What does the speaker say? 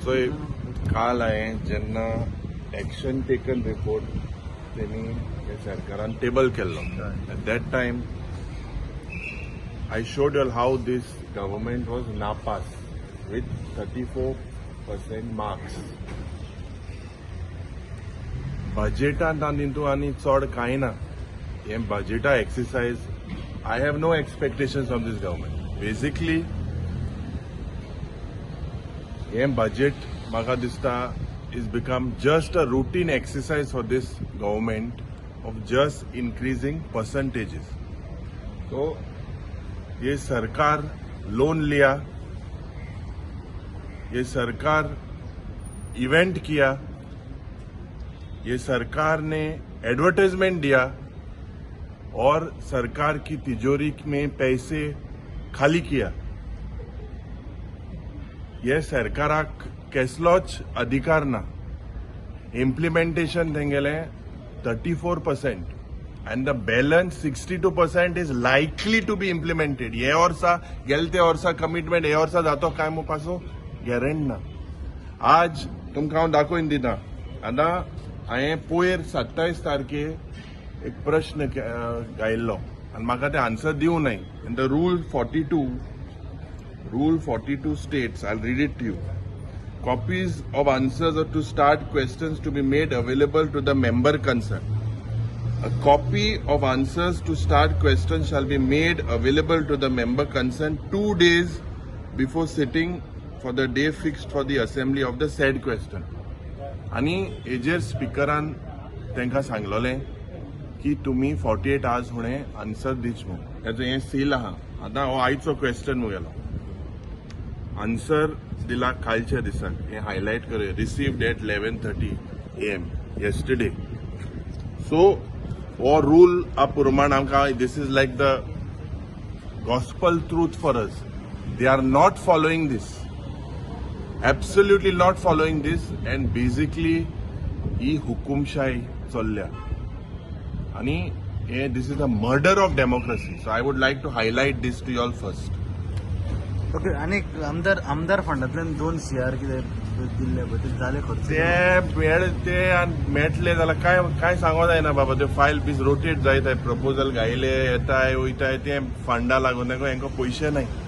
पळय काल हांवें जेन्ना एक्शन टेकन रिपोर्ट तेणी हे सरकारान टेबल केल्लो at that time I showed you how this government was napas with 34% marks. Budgetan तांतू आनी चड कांय ना. हे budgeta exercise, I have no expectations from this government. Basically, hey budget म्हाका दिसता is become just a routine exercise for this government of just increasing percentages. So ये सरकार loan लिया, ये सरकार इवेंट किया, ये सरकार ने एडवर्टाइजमेंट दिया और सरकार की तिजोरी में पैसे खाली किया. ये सरकाराक केसलोच अधिकार ना. Implementation तेंगेले 34%. And the balance 62% is likely to be implemented. ये वर्सा गेलते वर्सा कमिटमेंट हे वर्सा जातो काय मुपासो गॅरंट ना. आज तुमकां हांव दाखोवन दिता. आतां हांवें पयर 27 तारखे एक प्रश्न गायिल्लो आनी म्हाका ते आन्सर दिवं नाय. In the rule 42 states, I'll read it to you. Copies of answers to start questions to be made available to the member concerned. A copy of answers to start questions shall be made available to the member concerned 2 days before sitting for the day fixed for the assembly of the said question. आणि हेजेर स्पीकरान तांकां सांगलोलें की तुमी 48 hours हुणे answer दीच म्हणून. हेजो हें seal आहा. आतां हो आयचो क्वेश्चन मुगेलो. आन्सर दिला कालच्या दिसाक. हें हायलायट कर. Received at 11:30 AM yesterday. So or rule apurman amka, this is like the gospel truth for us. They are not following this, absolutely not following this, and basically he hukumshahi chalya ani this is the murder of democracy. So I would like to highlight this to you all first. Okay. आणि आमदार फंडातल्यान 2 CR कितें दिल्ले ते जाले खर्च ते मेळटले जाल्यार काय सांगो जायना बाबा. ते फायल बीस रोटेट जायत प्रपोजल घायले येताय वयताय ते फंडा लागून हेंका पयशे नाही.